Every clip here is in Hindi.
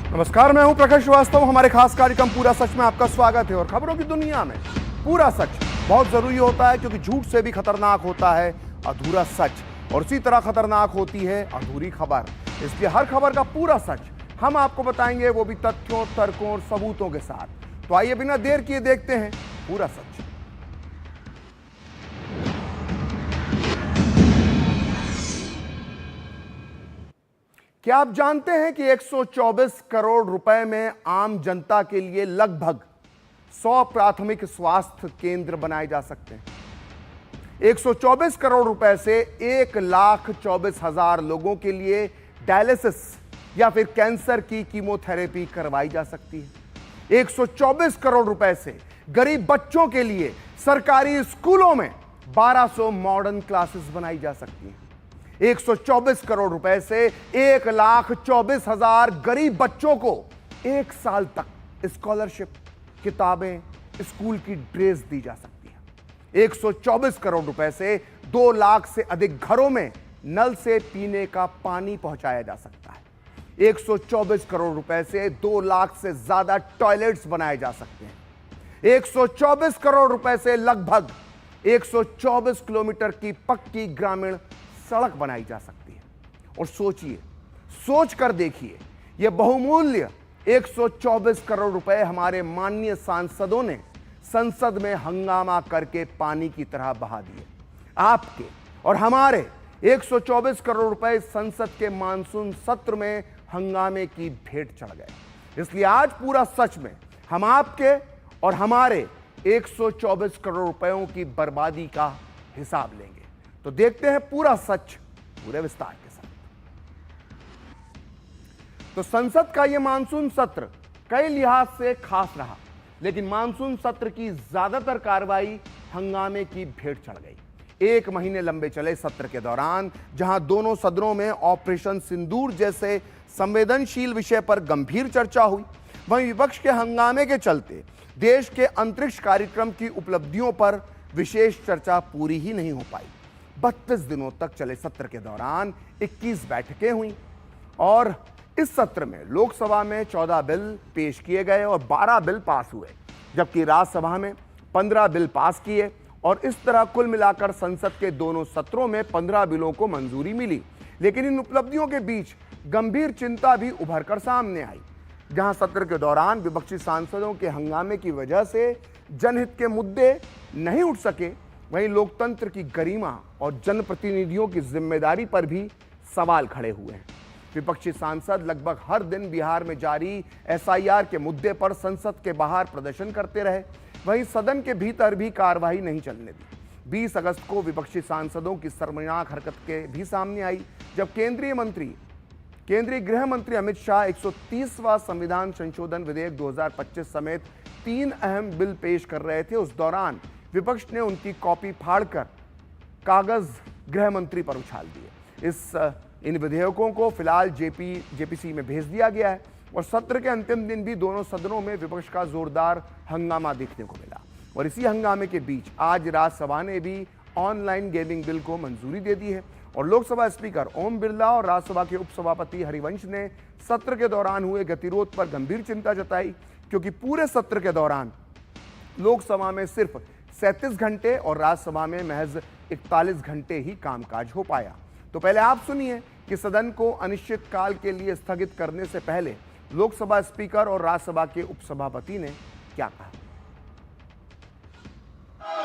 नमस्कार, मैं हूं प्रकाश श्रीवास्तव। हमारे खास कार्यक्रम पूरा सच में आपका स्वागत है। और खबरों की दुनिया में पूरा सच बहुत जरूरी होता है, क्योंकि झूठ से भी खतरनाक होता है अधूरा सच, और उसी तरह खतरनाक होती है अधूरी खबर। इसलिए हर खबर का पूरा सच हम आपको बताएंगे, वो भी तथ्यों, तर्कों और सबूतों के साथ। तो आइए बिना देर किए देखते हैं पूरा सच। क्या आप जानते हैं कि 124 करोड़ रुपए में आम जनता के लिए लगभग 100 प्राथमिक स्वास्थ्य केंद्र बनाए जा सकते हैं। 124 करोड़ रुपए से 1,24,000 लोगों के लिए डायलिसिस या फिर कैंसर की कीमोथेरेपी करवाई जा सकती है। 124 करोड़ रुपए से गरीब बच्चों के लिए सरकारी स्कूलों में 1200 मॉडर्न क्लासेस बनाई जा सकती हैं। 124 करोड़ रुपए से 1,24,000 गरीब बच्चों को 1 साल तक स्कॉलरशिप, किताबें, स्कूल की ड्रेस दी जा सकती है। 124 करोड़ रुपए से 2 लाख से अधिक घरों में नल से पीने का पानी पहुंचाया जा सकता है। 124 करोड़ रुपए से 2 लाख से ज्यादा टॉयलेट्स बनाए जा सकते हैं। 124 करोड़ रुपए से लगभग 124 किलोमीटर की पक्की ग्रामीण सड़क बनाई जा सकती है। और सोचिए, सोच कर देखिए, यह बहुमूल्य 124 करोड़ रुपए हमारे माननीय सांसदों ने संसद में हंगामा करके पानी की तरह बहा दिए। आपके और हमारे 124 करोड़ रुपए संसद के मानसून सत्र में हंगामे की भेंट चढ़ गए। इसलिए आज पूरा सच में हम आपके और हमारे 124 करोड़ रुपयों की बर्बादी का हिसाब लेंगे। तो देखते हैं पूरा सच पूरे विस्तार के साथ। तो संसद का यह मानसून सत्र कई लिहाज से खास रहा, लेकिन मानसून सत्र की ज्यादातर कार्रवाई हंगामे की भेंट चढ़ गई। 1 महीने लंबे चले सत्र के दौरान जहां दोनों सदनों में ऑपरेशन सिंदूर जैसे संवेदनशील विषय पर गंभीर चर्चा हुई, वहीं विपक्ष के हंगामे के चलते देश के अंतरिक्ष कार्यक्रम की उपलब्धियों पर विशेष चर्चा पूरी ही नहीं हो पाई। 32 दिनों तक चले सत्र के दौरान 21 बैठकें हुई और इस सत्र में लोकसभा में 14 बिल पेश किए गए और 12 बिल पास हुए, जबकि राज्यसभा में 15 बिल पास किए। और इस तरह कुल मिलाकर संसद के दोनों सत्रों में 15 बिलों को मंजूरी मिली। लेकिन इन उपलब्धियों के बीच गंभीर चिंता भी उभर कर सामने आई। जहां सत्र के दौरान विपक्षी सांसदों के हंगामे की वजह से जनहित के मुद्दे नहीं उठ सके, वहीं लोकतंत्र की गरिमा और जनप्रतिनिधियों की जिम्मेदारी पर भी सवाल खड़े हुए हैं। विपक्षी सांसद लगभग हर दिन बिहार में जारी एसआईआर के मुद्दे पर संसद के बाहर प्रदर्शन करते रहे, वहीं सदन के भीतर भी कार्रवाई नहीं चलने दी। 20 अगस्त को विपक्षी सांसदों की शर्मनाक हरकत के भी सामने आई, जब केंद्रीय गृह मंत्री अमित शाह 130वां संविधान संशोधन विधेयक 2025 समेत 3 अहम बिल पेश कर रहे थे। उस दौरान विपक्ष ने उनकी कॉपी फाड़कर कागज गृह मंत्री पर उछाल दिए। इन विधेयकों को फिलहाल जेपीसी में भेज दिया गया है और सत्र के अंतिम दिन भी दोनों सदनों में विपक्ष का जोरदार हंगामा देखने को मिला। और इसी हंगामे के बीच आज राज्यसभा ने भी ऑनलाइन गेमिंग बिल को मंजूरी दे दी है और लोकसभा स्पीकर ओम बिरला और राज्यसभा के उपसभापति हरिवंश ने सत्र के दौरान हुए गतिरोध पर गंभीर चिंता जताई, क्योंकि पूरे सत्र के दौरान लोकसभा में सिर्फ 37 घंटे और राज्यसभा में महज 41 घंटे ही कामकाज हो पाया। तो पहले आप सुनिए कि सदन को अनिश्चित काल के लिए स्थगित करने से पहले लोकसभा स्पीकर और राज्यसभा के उपसभापति ने क्या कहा।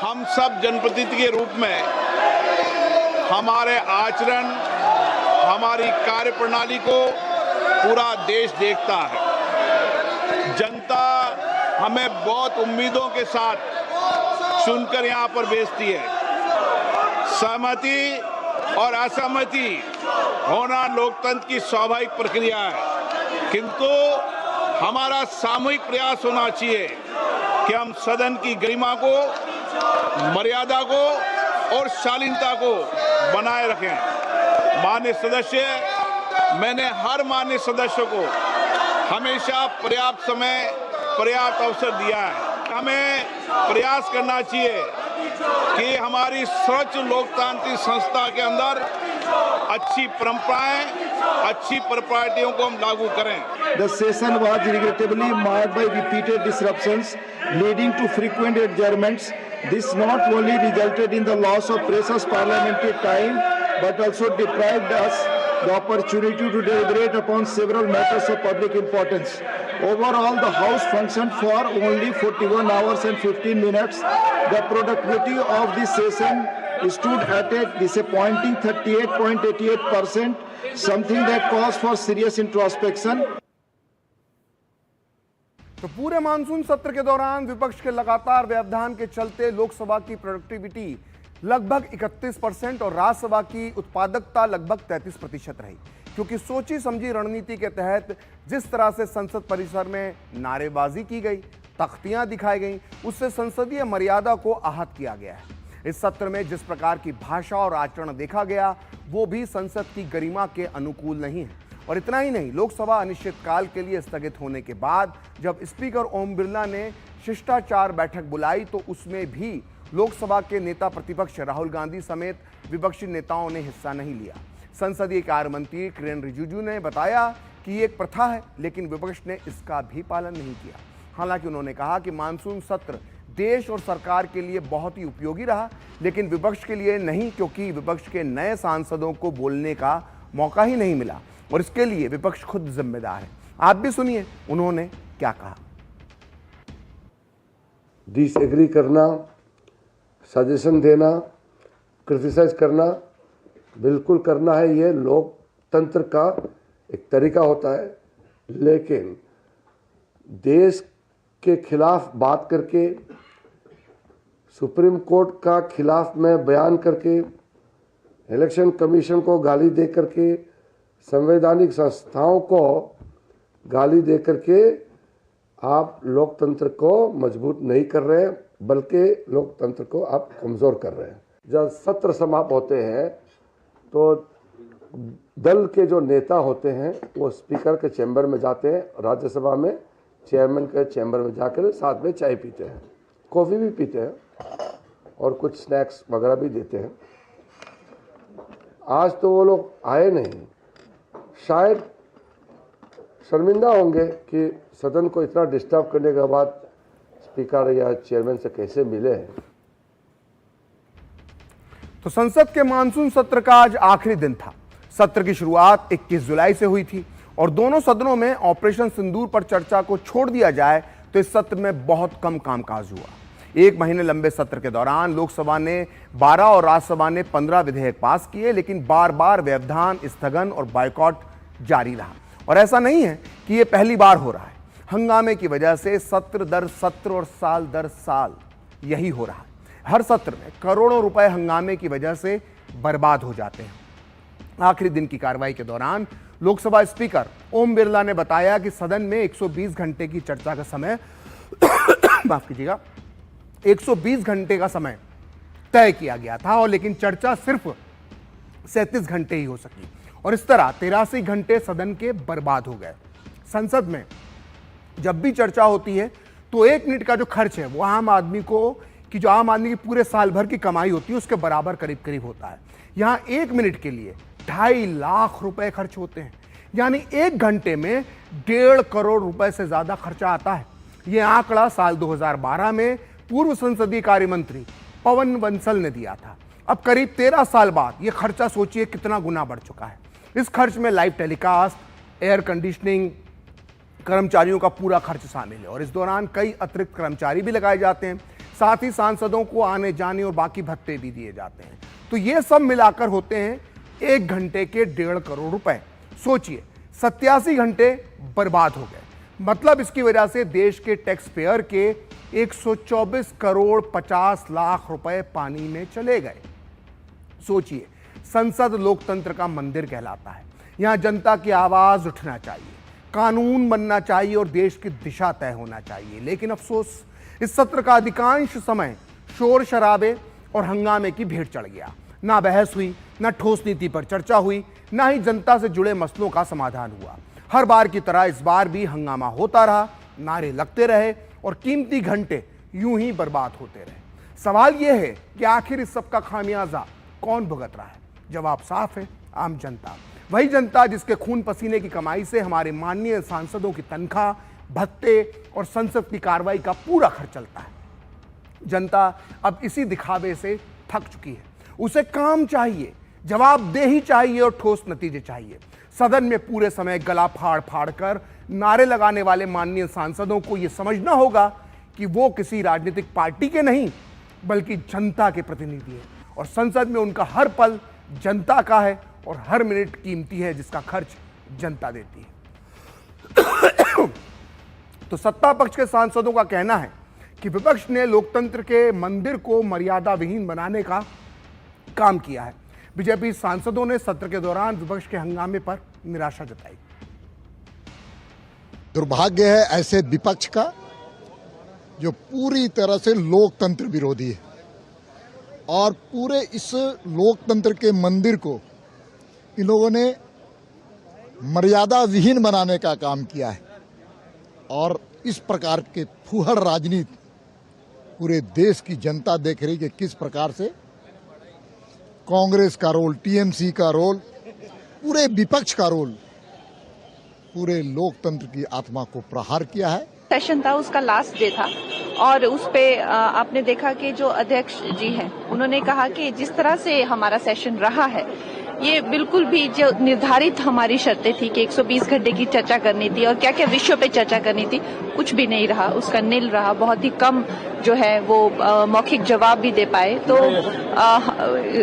हम सब जनप्रतिनिधि के रूप में हमारे आचरण, हमारी कार्यप्रणाली को पूरा देश देखता है। जनता हमें बहुत उम्मीदों के साथ चुनकर यहाँ पर भेजती है। सहमति और असहमति होना लोकतंत्र की स्वाभाविक प्रक्रिया है, किंतु हमारा सामूहिक प्रयास होना चाहिए कि हम सदन की गरिमा को, मर्यादा को और शालीनता को बनाए रखें। माननीय सदस्य, मैंने हर माननीय सदस्य को हमेशा पर्याप्त समय, पर्याप्त अवसर दिया है। हमें प्रयास करना चाहिए कि हमारी स्वच्छ लोकतांत्रिक संस्था के अंदर अच्छी परंपराएं, अच्छी प्रॉपर्टियों को हम लागू करें। The session was regrettably marred by repeated disruptions, leading to frequent adjournments. This not only resulted in the loss of precious parliamentary time, but also deprived us the opportunity to deliberate upon several matters of public importance. Overall, the House functioned for only 41 hours and 15 minutes. The productivity of this session stood at a disappointing 38.88%, something that calls for serious introspection. तो पूरे मानसून सत्र के दौरान विपक्ष के लगातार व्यवधान के चलते लोकसभा की प्रोडक्टिविटी लगभग 31% और राज्यसभा की उत्पादकता लगभग 33% रही, क्योंकि सोची समझी रणनीति के तहत जिस तरह से संसद परिसर में नारेबाजी की गई, तख्तियां दिखाई गईं, उससे संसदीय मर्यादा को आहत किया गया है। इस सत्र में जिस प्रकार की भाषा और आचरण देखा गया, वो भी संसद की गरिमा के अनुकूल नहीं है। और इतना ही नहीं, लोकसभा अनिश्चितकाल के लिए स्थगित होने के बाद जब स्पीकर ओम बिरला ने शिष्टाचार बैठक बुलाई, तो उसमें भी लोकसभा के नेता प्रतिपक्ष राहुल गांधी समेत विपक्षी नेताओं ने हिस्सा नहीं लिया। संसदीय कार्य मंत्री किरेन रिजिजू ने बताया कि ये एक प्रथा है, लेकिन विपक्ष ने इसका भी पालन नहीं किया। हालांकि उन्होंने कहा कि मानसून सत्र देश और सरकार के लिए बहुत ही उपयोगी रहा, लेकिन विपक्ष के लिए नहीं, क्योंकि विपक्ष के नए सांसदों को बोलने का मौका ही नहीं मिला और इसके लिए विपक्ष खुद जिम्मेदार है। आप भी सुनिए उन्होंने क्या कहा। डिसएग्री करना, सजेशन देना, क्रिटिसाइज करना बिल्कुल करना है, ये लोकतंत्र का एक तरीका होता है। लेकिन देश के खिलाफ बात करके, सुप्रीम कोर्ट का खिलाफ में बयान करके, इलेक्शन कमीशन को गाली दे करके, संवैधानिक संस्थाओं को गाली दे करके आप लोकतंत्र को मजबूत नहीं कर रहे हैं, बल्कि लोकतंत्र को आप कमज़ोर कर रहे हैं। जब सत्र समाप्त होते हैं तो दल के जो नेता होते हैं वो स्पीकर के चैम्बर में जाते हैं, राज्यसभा में चेयरमैन के चैम्बर में जाकर साथ में चाय पीते हैं, कॉफ़ी भी पीते हैं और कुछ स्नैक्स वगैरह भी देते हैं। आज तो वो लोग आए नहीं, शायद शर्मिंदा होंगे कि सदन को इतना डिस्टर्ब करने के बाद स्पीकर या चेयरमैन से कैसे मिले हैं। तो संसद के मानसून सत्र का आज आखिरी दिन था। सत्र की शुरुआत 21 जुलाई से हुई थी और दोनों सदनों में ऑपरेशन सिंदूर पर चर्चा को छोड़ दिया जाए तो इस सत्र में बहुत कम कामकाज हुआ। एक महीने लंबे सत्र के दौरान लोकसभा ने 12 और राज्यसभा ने 15 विधेयक पास किए, लेकिन बार बार व्यवधान, स्थगन और बायकॉट जारी रहा। और ऐसा नहीं है कि यह पहली बार हो रहा है। हंगामे की वजह से सत्र दर सत्र और साल दर साल यही हो रहा है। हर सत्र में करोड़ों रुपए हंगामे की वजह से बर्बाद हो जाते हैं। आखिरी दिन की कार्रवाई के दौरान लोकसभा स्पीकर ओम बिरला ने बताया कि सदन में 120 घंटे की चर्चा का समय माफ कीजिएगा 120 घंटे का समय तय किया गया था, और लेकिन चर्चा सिर्फ 37 घंटे ही हो सकी और इस तरह 83 घंटे सदन के बर्बाद हो गए। संसद में जब भी चर्चा होती है तो 1 मिनट का जो खर्च है वो आम आदमी की पूरे साल भर की कमाई होती है उसके बराबर करीब करीब होता है। यहां 1 मिनट के लिए 2.5 लाख रुपए खर्च होते हैं, यानी 1 घंटे में 1.5 करोड़ रुपए से ज्यादा खर्चा आता है। यह आंकड़ा साल 2012 में पूर्व संसदीय कार्य मंत्री पवन बंसल ने दिया था। अब करीब 13 साल बाद यह खर्चा सोचिए कितना गुना बढ़ चुका है। इस खर्च में लाइव टेलीकास्ट, एयर कंडीशनिंग, कर्मचारियों का पूरा खर्च शामिल है और इस दौरान कई अतिरिक्त कर्मचारी भी लगाए जाते हैं। साथ ही सांसदों को आने जाने और बाकी भत्ते भी दिए जाते हैं। तो ये सब मिलाकर होते हैं 1 घंटे के 1.5 करोड़ रुपए। सोचिए 87 घंटे बर्बाद हो गए। मतलब इसकी वजह से देश के टैक्स पेयर के 124 करोड़ 50 लाख रुपए पानी में चले गए। सोचिए, संसद लोकतंत्र का मंदिर कहलाता है। यहां जनता की आवाज उठना चाहिए, कानून बनना चाहिए और देश की दिशा तय होना चाहिए। लेकिन अफसोस, इस सत्र का अधिकांश समय शोर शराबे और हंगामे की भेंट चढ़ गया। ना बहस हुई, ना ठोस नीति पर चर्चा हुई, ना ही जनता से जुड़े मसलों का समाधान हुआ। हर बार की तरह इस बार भी हंगामा होता रहा, नारे लगते रहे और कीमती घंटे यूं ही बर्बाद होते रहे। सवाल यह है कि आखिर इस सब का खामियाजा कौन भुगत रहा है? जवाब साफ है, आम जनता, वही जनता जिसके खून पसीने की कमाई से हमारे माननीय सांसदों की तनख्वाह, भत्ते और संसद की कार्रवाई का पूरा खर्च चलता है। जनता अब इसी दिखावे से थक चुकी है। उसे काम चाहिए, जवाबदेही चाहिए और ठोस नतीजे चाहिए। सदन में पूरे समय गला फाड़ फाड़ कर नारे लगाने वाले माननीय सांसदों को यह समझना होगा कि वो किसी राजनीतिक पार्टी के नहीं बल्कि जनता के प्रतिनिधि हैं और संसद में उनका हर पल जनता का है और हर मिनट कीमती है जिसका खर्च जनता देती है। तो सत्ता पक्ष के सांसदों का कहना है कि विपक्ष ने लोकतंत्र के मंदिर को मर्यादा विहीन बनाने का काम किया है। बीजेपी सांसदों ने सत्र के दौरान विपक्ष के हंगामे पर निराशा जताई। दुर्भाग्य है ऐसे विपक्ष का जो पूरी तरह से लोकतंत्र विरोधी है और पूरे इस लोकतंत्र के मंदिर को इन लोगों ने मर्यादा विहीन बनाने का काम किया है और इस प्रकार के फूहड़ राजनीति पूरे देश की जनता देख रही कि किस प्रकार से कांग्रेस का रोल, टीएमसी का रोल, पूरे विपक्ष का रोल पूरे लोकतंत्र की आत्मा को प्रहार किया है। सेशन था, उसका लास्ट डे था और उस पे आपने देखा कि जो अध्यक्ष जी हैं उन्होंने कहा कि जिस तरह से हमारा सेशन रहा है ये बिल्कुल भी जो निर्धारित हमारी शर्तें थी कि 120 घंटे की चर्चा करनी थी और क्या क्या विषयों पे चर्चा करनी थी, कुछ भी नहीं रहा, उसका नील रहा। बहुत ही कम जो है वो मौखिक जवाब भी दे पाए। तो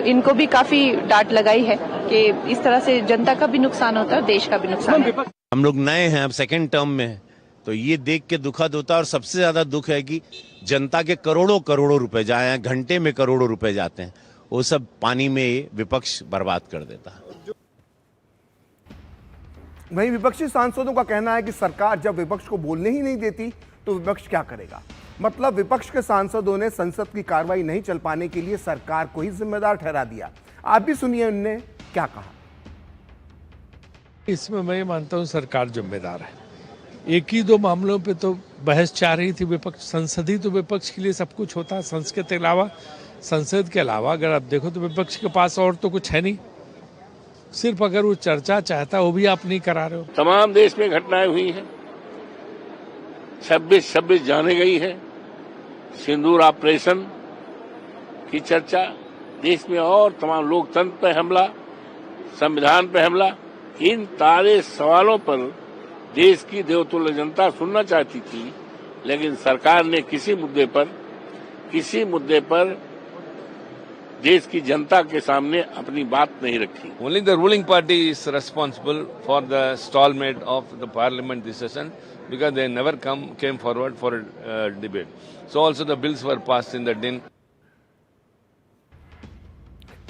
इनको भी काफी डांट लगाई है कि इस तरह से जनता का भी नुकसान होता है और देश का भी नुकसान है। हम लोग नए हैं, अब सेकेंड टर्म में हैं, तो ये देख के दुखद होता है और सबसे ज्यादा दुख है कि जनता के करोड़ों करोड़ों रुपए जाए हैं, घंटे में करोड़ों रुपए जाते हैं, वो सब पानी में विपक्ष बर्बाद कर देता है। वहीं विपक्षी सांसदों का कहना है कि सरकार जब विपक्ष को बोलने ही नहीं देती तो विपक्ष क्या करेगा। मतलब विपक्ष के सांसदों ने संसद की कार्रवाई नहीं चल पाने के लिए सरकार को ही जिम्मेदार ठहरा दिया। आप भी सुनिए उन्होंने क्या कहा। इसमें मैं ये मानता हूँ सरकार जिम्मेदार है। एक ही दो मामलों पे तो बहस चाह रही थी विपक्ष, संसद ही तो विपक्ष के लिए सब कुछ होता है। संसद के अलावा अगर आप देखो तो विपक्ष के पास और तो कुछ है नहीं। सिर्फ अगर वो चर्चा चाहता है वो भी आप नहीं करा रहे हो। तमाम देश में घटनाएं हुई हैं, 26 जाने गई है, सिंदूर ऑपरेशन की चर्चा देश में और तमाम लोकतंत्र पे हमला, संविधान पे हमला, इन सारे सवालों पर देश की देवतुल्य जनता सुनना चाहती थी, लेकिन सरकार ने किसी मुद्दे पर देश की जनता के सामने अपनी बात नहीं रखी। Only the ruling party is responsible for the stalemate of the parliament this session because they never came forward for a debate. So also the bills were passed in the din.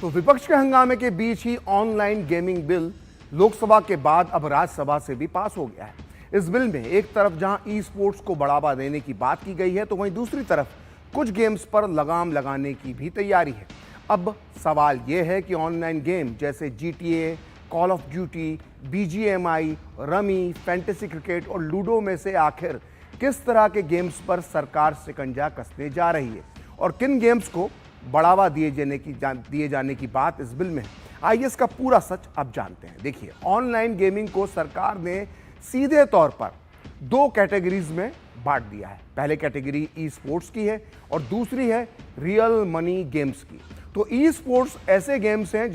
तो विपक्ष के हंगामे के बीच ही ऑनलाइन गेमिंग बिल लोकसभा के बाद अब राज्यसभा से भी पास हो गया है। इस बिल में एक तरफ जहां ई स्पोर्ट्स को बढ़ावा देने की बात की गई है तो वहीं दूसरी तरफ कुछ गेम्स पर लगाम लगाने की भी तैयारी है। अब सवाल यह है कि ऑनलाइन गेम जैसे GTA, call of duty, BGMI, rummy, fantasy cricket और लूडो में से आखिर किस तरह के गेम्स पर सरकार शिकंजा कसने जा रही है और किन गेम्स को बढ़ावा दिए जाने की बात इस बिल में है। आइए इसका पूरा सच अब जानते हैं। देखिए, ऑनलाइन गेमिंग को सरकार ने सीधे तौर पर दो कैटेगरीज में बांट दिया है। पहले कैटेगरी ई स्पोर्ट्स की है और दूसरी है रियल मनी गेम्स की। तो ई स्पोर्ट्स ऐसे गेम्स हैं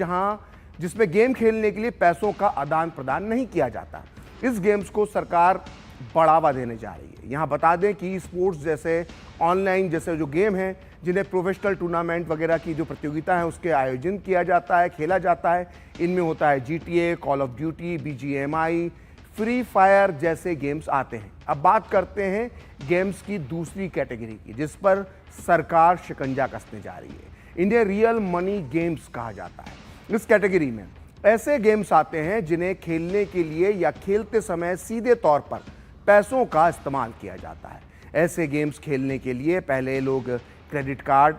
जिसमें गेम खेलने के लिए पैसों का आदान प्रदान नहीं किया जाता। इस गेम्स को सरकार बढ़ावा देने जा रही है। यहाँ बता दें कि ई स्पोर्ट्स जैसे ऑनलाइन जैसे जो गेम हैं जिन्हें प्रोफेशनल टूर्नामेंट वगैरह की जो प्रतियोगिता है उसके आयोजन किया जाता है, खेला जाता है, इनमें होता है GTA, call of duty, BGMI, free fire जैसे गेम्स आते हैं। अब बात करते हैं गेम्स की दूसरी कैटेगरी की जिस पर सरकार शिकंजा कसने जा रही है। इन्हें रियल मनी गेम्स कहा जाता है। इस कैटेगरी में ऐसे गेम्स आते हैं जिन्हें खेलने के लिए या खेलते समय सीधे तौर पर पैसों का इस्तेमाल किया जाता है। ऐसे गेम्स खेलने के लिए पहले लोग क्रेडिट कार्ड,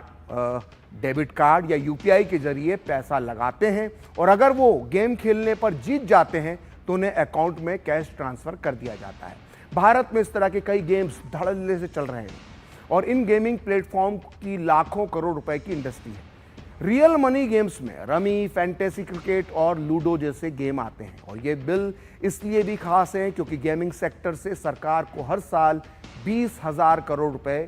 डेबिट कार्ड या UPI के जरिए पैसा लगाते हैं और अगर वो गेम खेलने पर जीत जाते हैं तो उन्हें अकाउंट में कैश ट्रांसफर कर दिया जाता है। भारत में इस तरह के कई गेम्स धड़ल्ले से चल रहे हैं और इन गेमिंग प्लेटफॉर्म की लाखों करोड़ रुपए की इंडस्ट्री है। रियल मनी गेम्स में रमी, फैंटेसी क्रिकेट और लूडो जैसे गेम आते हैं और ये बिल इसलिए भी खास है क्योंकि गेमिंग सेक्टर से सरकार को हर साल 20,000 करोड़ रुपए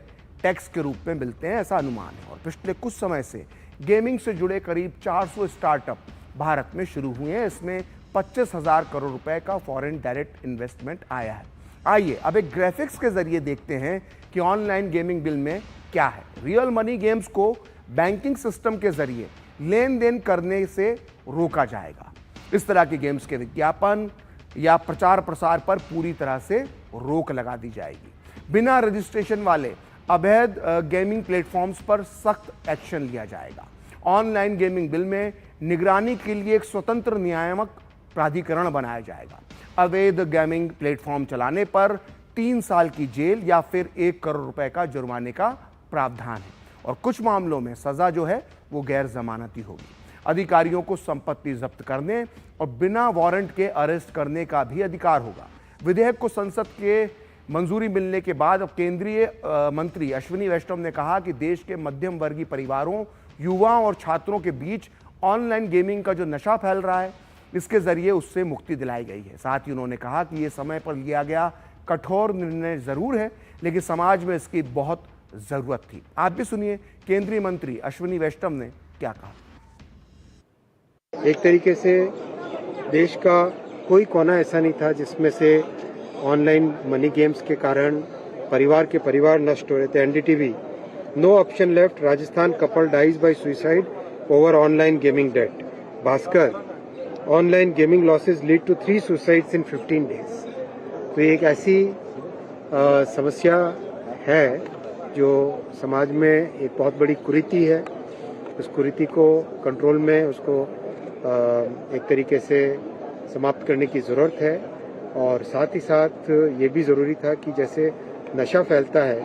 टैक्स के रूप में मिलते हैं, ऐसा अनुमान है। और पिछले कुछ समय से गेमिंग से जुड़े करीब 400 स्टार्टअप भारत में शुरू हुए हैं। इसमें 25,000 करोड़ रुपए का फॉरेन डायरेक्ट इन्वेस्टमेंट आया है। आइए अब एक ग्राफिक्स के जरिए देखते हैं कि ऑनलाइन गेमिंग बिल में क्या है। रियल मनी गेम्स को बैंकिंग सिस्टम के जरिए लेन देन करने से रोका जाएगा। इस तरह के गेम्स के विज्ञापन या प्रचार प्रसार पर पूरी तरह से रोक लगा दी जाएगी। बिना रजिस्ट्रेशन वाले अवैध गेमिंग प्लेटफॉर्म्स पर सख्त एक्शन लिया जाएगा। ऑनलाइन गेमिंग बिल में निगरानी के लिए एक स्वतंत्र नियामक प्राधिकरण बनाया जाएगा। अवैध गेमिंग प्लेटफॉर्म चलाने पर 3 साल की जेल या फिर 1 करोड़ रुपए का जुर्माने का प्रावधान है और कुछ मामलों में सजा जो है वो गैर जमानती होगी। अधिकारियों को संपत्ति जब्त करने और बिना वारंट के अरेस्ट करने का भी अधिकार होगा। विधेयक को संसद के मंजूरी मिलने के बाद अब केंद्रीय मंत्री अश्विनी वैष्णव ने कहा कि देश के मध्यम वर्गीय परिवारों, युवाओं और छात्रों के बीच ऑनलाइन गेमिंग का जो नशा फैल रहा है, इसके जरिए उससे मुक्ति दिलाई गई है। साथ ही उन्होंने कहा कि ये समय पर लिया गया कठोर निर्णय जरूर है, लेकिन समाज में इसकी बहुत जरूरत थी। आप भी सुनिए केंद्रीय मंत्री अश्विनी वैष्णव ने क्या कहा। एक तरीके से देश का कोई कोना ऐसा नहीं था जिसमें से ऑनलाइन मनी गेम्स के कारण परिवार नष्ट हो रहे थे। NDTV, no option left, Rajasthan couple dies by suicide over online gaming debt. Bhaskar, online gaming losses lead to 3 suicides in 15 days. तो एक ऐसी समस्या है जो समाज में एक बहुत बड़ी कुरीति है। उस कुरीति को कंट्रोल में उसको एक तरीके से समाप्त करने की ज़रूरत है और साथ ही साथ ये भी ज़रूरी था कि जैसे नशा फैलता है,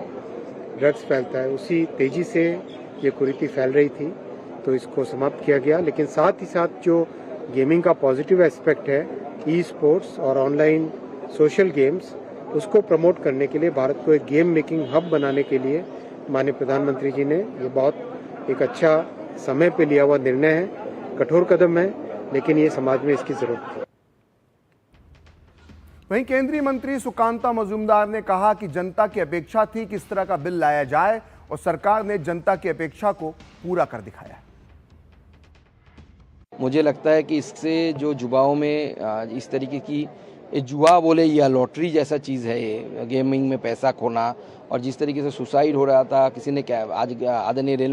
ड्रग्स फैलता है, उसी तेज़ी से ये कुरीति फैल रही थी, तो इसको समाप्त किया गया। लेकिन साथ ही साथ जो गेमिंग का पॉजिटिव एस्पेक्ट है, ई स्पोर्ट्स और ऑनलाइन सोशल गेम्स, उसको प्रमोट करने के लिए भारत को एक गेम मेकिंग हब बनाने के लिए माननीय प्रधानमंत्री जी ने ये बहुत एक अच्छा समय पे लिया हुआ निर्णय है। कठोर कदम है, लेकिन ये समाज में इसकी जरूरत थी। वहीं केंद्रीय मंत्री सुकांता मजूमदार ने कहा कि जनता की अपेक्षा थी कि इस तरह का बिल लाया जाए और सरकार ने जनता की अपेक्षा को पूरा कर दिखाया। मुझे लगता है कि इससे जो युवाओं में इस तरीके की जुआ बोले या लॉटरी जैसा चीज़ है, ये गेमिंग में पैसा खोना, और जिस तरीके से सुसाइड हो रहा था, किसी ने क्या आज आदरणीय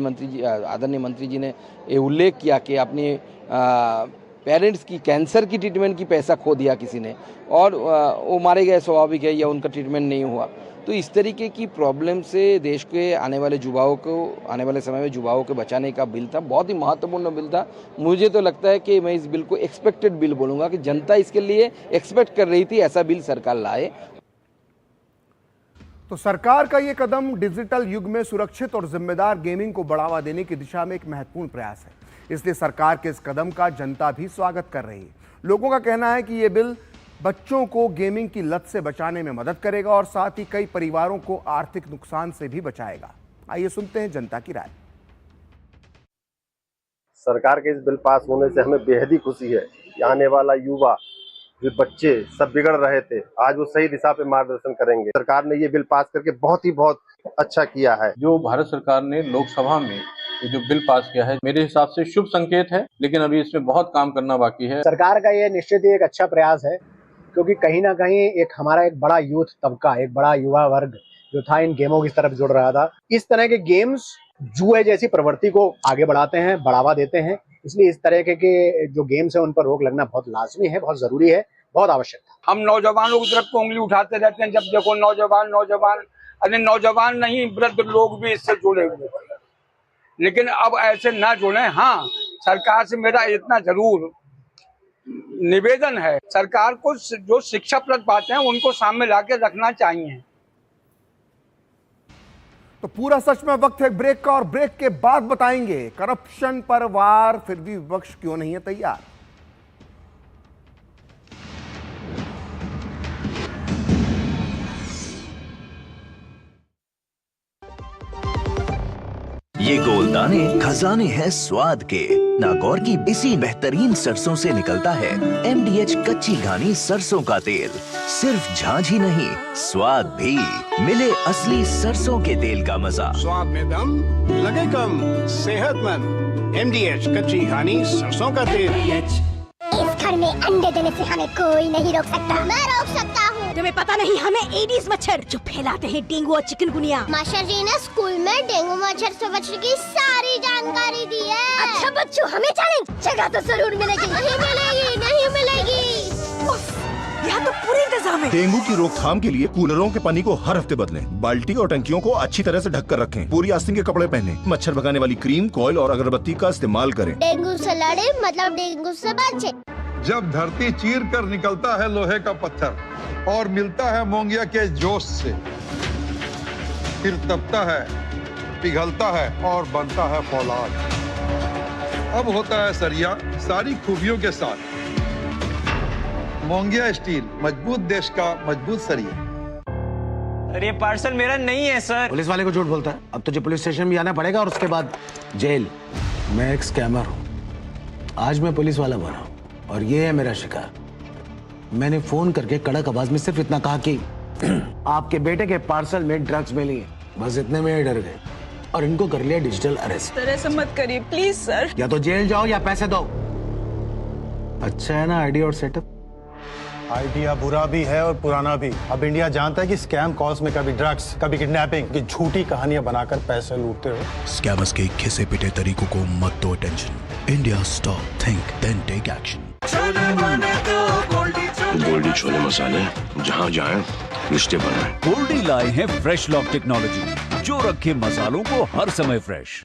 मंत्री जी ने ये उल्लेख किया कि अपने पेरेंट्स की कैंसर की ट्रीटमेंट की पैसा खो दिया किसी ने और वो मारे गए, स्वाभाविक है, या उनका ट्रीटमेंट नहीं हुआ। तो इस तरीके की प्रॉब्लम से देश के आने वाले समय में युवाओं को बचाने का बिल था, बहुत ही महत्वपूर्ण बिल था। मुझे तो लगता है कि मैं इस बिल को एक्सपेक्टेड बिल बोलूँगा कि जनता इसके लिए एक्सपेक्ट कर रही थी ऐसा बिल सरकार लाए। तो सरकार का ये कदम डिजिटल युग में सुरक्षित और जिम्मेदार गेमिंग को बढ़ावा देने की दिशा में एक महत्वपूर्ण प्रयास है, इसलिए सरकार के इस कदम का जनता भी स्वागत कर रही है। लोगों का कहना है कि ये बिल बच्चों को गेमिंग की लत से बचाने में मदद करेगा और साथ ही कई परिवारों को आर्थिक नुकसान से भी बचाएगा। आइए सुनते हैं जनता की राय। सरकार के इस बिल पास होने से हमें बेहद ही खुशी है कि आने वाला युवा, जो बच्चे सब बिगड़ रहे थे, आज वो सही दिशा पे मार्गदर्शन करेंगे। सरकार ने ये बिल पास करके बहुत अच्छा किया है। जो भारत सरकार ने लोकसभा में ये जो बिल पास किया है, मेरे हिसाब से शुभ संकेत है, लेकिन अभी इसमें बहुत काम करना बाकी है। सरकार का ये निश्चित ही एक अच्छा प्रयास है, क्योंकि कहीं ना कहीं एक हमारा एक बड़ा यूथ तबका, एक बड़ा युवा वर्ग जो था इन गेमों की तरफ जुड़ रहा था। इस तरह के गेम्स जुए जैसी प्रवृत्ति को आगे बढ़ाते हैं, बढ़ावा देते हैं, इसलिए इस तरह के जो गेम्स है उन पर रोक लगना बहुत लाजमी है, बहुत जरूरी है, बहुत आवश्यक है। हम नौजवानों की तरफ को उंगली उठाते रहते हैं, जब देखो नौजवान, अरे नौजवान नहीं, वृद्ध लोग भी इससे जुड़े हुए थे, लेकिन अब ऐसे ना जुड़े। हाँ, सरकार से मेरा इतना जरूर निवेदन है, सरकार को जो शिक्षाप्रद बातें हैं उनको सामने लाके रखना चाहिए। तो पूरा सच में वक्त है ब्रेक का, और ब्रेक के बाद बताएंगे करप्शन पर वार, फिर भी विपक्ष क्यों नहीं है तैयार। ये गोलदाने खजाने हैं स्वाद के। नागौर की इसी बेहतरीन सरसों से निकलता है MDH कच्ची घानी सरसों का तेल। सिर्फ झांझ ही नहीं, स्वाद भी। मिले असली सरसों के तेल का मजा। स्वाद में दम, लगे कम, सेहतमंद। MDH कच्ची घानी सरसों का तेल। इस घर में अंडे देने से हमें कोई नहीं रोक सकता। मैं रोक सकता हूँ। तुम्हें पता नहीं, हमें एडीज मच्छर जो फैलाते हैं डेंगू और चिकनगुनिया। मास्टर जी ने स्कूल में डेंगू मच्छर से बचने की सारी जानकारी दी है। अच्छा बच्चों, हमें चैलेंज जगह तो जरूर मिलेगी। नहीं मिलेगी, नहीं मिलेगी। यहाँ तो पूरी इंतजाम है। डेंगू की रोकथाम के लिए कूलरों के पानी को हर हफ्ते बदलें। बाल्टी और टंकियों को अच्छी तरह से ढक कर रखें। पूरी आस्तीन के कपड़े पहनें। मच्छर भगाने वाली क्रीम, कॉइल और अगरबत्ती का इस्तेमाल करें। डेंगू से लड़े मतलब डेंगू से बचे। जब धरती चीर कर निकलता है लोहे का पत्थर और मिलता है मोंगिया के जोश से, फिर तपता है, पिघलता है और बनता है फौलाद। अब होता है सरिया सारी खूबियों के साथ। मोंगिया स्टील, मजबूत देश का मजबूत सरिया। अरे ये पार्सल मेरा नहीं है सर। पुलिस वाले को झूठ बोलता है। अब तुझे पुलिस स्टेशन भी आना पड़ेगा और उसके बाद जेल। मैं एक स्कैमर हूँ। आज मैं पुलिस वाला बना हूँ और ये है मेरा शिकार। मैंने फोन करके कड़क आवाज में सिर्फ इतना कहा कि आपके बेटे के पार्सल में ड्रग्स मिली है। बस इतने में ही डर गए और इनको कर लिया डिजिटल अरेस्ट। सर ऐसा मत करिए प्लीज सर। या तो जेल जाओ या पैसे दो। अच्छा है ना आइडिया और सेटअप? आइडिया बुरा भी है और पुराना भी। अब इंडिया जानता है कि स्कैम कॉल्स में कभी ड्रग्स, कभी किडनैपिंग की झूठी कहानियां बनाकर पैसे लूटते हो। स्कैमर्स के घिसे पिटे तरीकों को मत दो tension. India stop, think then take action. Goldiee छोले मसाले, जहाँ जाए रिश्ते बनाए। गोल्डी लाए हैं फ्रेश लॉक टेक्नोलॉजी जो रखे मसालों को हर समय फ्रेश।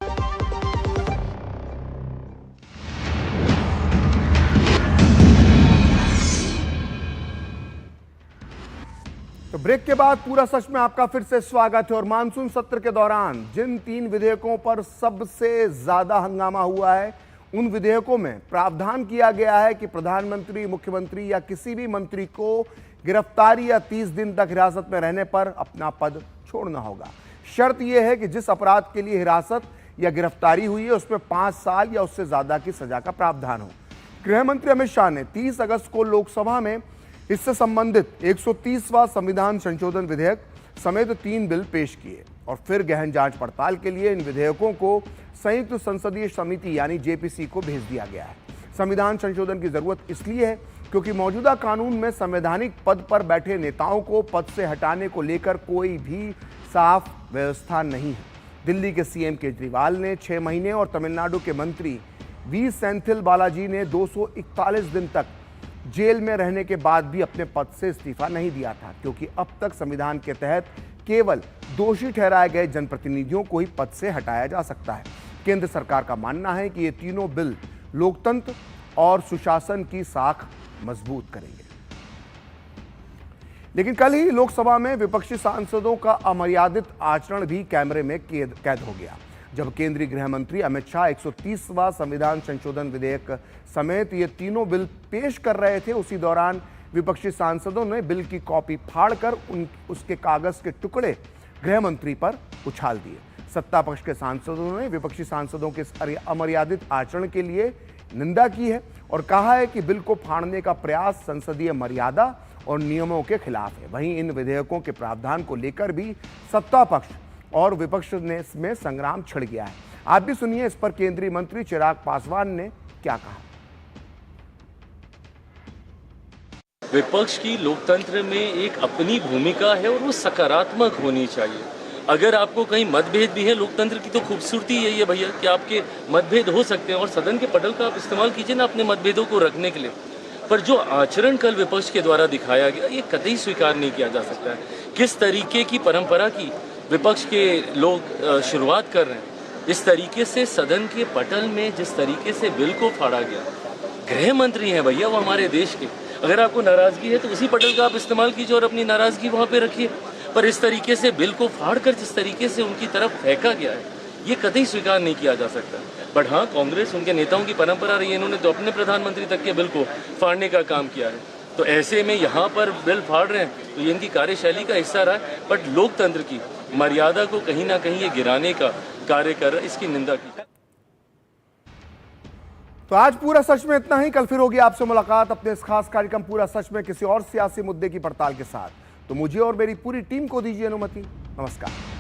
तो ब्रेक के बाद पूरा सच में आपका फिर से स्वागत है। और मानसून सत्र के दौरान जिन 3 विधेयकों पर सबसे ज्यादा हंगामा हुआ है, उन विधेयकों में प्रावधान किया गया है कि प्रधानमंत्री, मुख्यमंत्री या किसी भी मंत्री को गिरफ्तारी या 30 दिन तक हिरासत में रहने पर अपना पद छोड़ना होगा। शर्त यह है कि जिस अपराध के लिए हिरासत या गिरफ्तारी हुई है उसमें 5 साल या उससे ज्यादा की सजा का प्रावधान हो। गृह मंत्री अमित शाह ने 30 अगस्त को लोकसभा में इससे संबंधित 130वां संविधान संशोधन विधेयक समेत 3 बिल पेश किए और फिर गहन जांच पड़ताल के लिए इन विधेयकों को संयुक्त संसदीय समिति यानी जेपीसी को भेज दिया गया है। संविधान संशोधन की जरूरत इसलिए है क्योंकि मौजूदा कानून में संवैधानिक पद पर बैठे नेताओं को पद से हटाने को लेकर कोई भी साफ व्यवस्था नहीं है। दिल्ली के सीएम केजरीवाल ने 6 महीने और तमिलनाडु के मंत्री वी सेंथिल बालाजी ने 241 दिन तक जेल में रहने के बाद भी अपने पद से इस्तीफा नहीं दिया था, क्योंकि अब तक संविधान के तहत केवल दोषी ठहराए गए जनप्रतिनिधियों को ही पद से हटाया जा सकता है। केंद्र सरकार का मानना है कि ये तीनों बिल लोकतंत्र और सुशासन की साख मजबूत करेंगे। लेकिन कल ही लोकसभा में विपक्षी सांसदों का अमर्यादित आचरण भी कैमरे में कैद हो गया। जब केंद्रीय गृह मंत्री अमित शाह 130वां संविधान संशोधन विधेयक समेत ये तीनों बिल पेश कर रहे थे, उसी दौरान विपक्षी सांसदों ने बिल की कॉपी फाड़कर उसके कागज के टुकड़े गृह मंत्री पर उछाल दिए। सत्ता पक्ष के सांसदों ने विपक्षी सांसदों के अमर्यादित आचरण के लिए निंदा की है और कहा है कि बिल को फाड़ने का प्रयास संसदीय मर्यादा और नियमों के खिलाफ है। वहीं इन विधेयकों के प्रावधान को लेकर भी सत्ता पक्ष और विपक्ष में संग्राम छिड़ गया है। आप भी सुनिए इस पर केंद्रीय मंत्री चिराग पासवान ने क्या कहा। विपक्ष की लोकतंत्र में एक अपनी भूमिका है और वो सकारात्मक होनी चाहिए। अगर आपको कहीं मतभेद भी है, लोकतंत्र की तो खूबसूरती यही है भैया कि आपके मतभेद हो सकते हैं और सदन के पटल का आप इस्तेमाल कीजिए ना अपने मतभेदों को रखने के लिए। पर जो आचरण कल विपक्ष के द्वारा दिखाया गया, ये कतई स्वीकार नहीं किया जा सकता है। किस तरीके की परंपरा की विपक्ष के लोग शुरुआत कर रहे हैं, इस तरीके से सदन के पटल में जिस तरीके से बिल को फाड़ा गया। गृह मंत्री हैं भैया वो हमारे देश के, अगर आपको नाराजगी है तो उसी पटल का आप इस्तेमाल कीजिए और अपनी नाराजगी वहाँ पे रखिए। पर इस तरीके से बिल को फाड़कर जिस तरीके से उनकी तरफ फेंका गया है, ये कतई स्वीकार नहीं किया जा सकता। बट हाँ, कांग्रेस उनके नेताओं की परंपरा रही है, इन्होंने तो अपने प्रधानमंत्री तक के बिल को फाड़ने का काम किया है। तो ऐसे में यहाँ पर बिल फाड़ रहे हैं तो ये इनकी कार्यशैली का हिस्सा रहा है। बट लोकतंत्र की मर्यादा को कहीं ना कहीं ये गिराने का कार्य कर रहा है, इसकी निंदा की। तो आज पूरा सच में इतना ही। कल फिर होगी आपसे मुलाकात अपने इस खास कार्यक्रम पूरा सच में किसी और सियासी मुद्दे की पड़ताल के साथ। तो मुझे और मेरी पूरी टीम को दीजिए अनुमति। नमस्कार।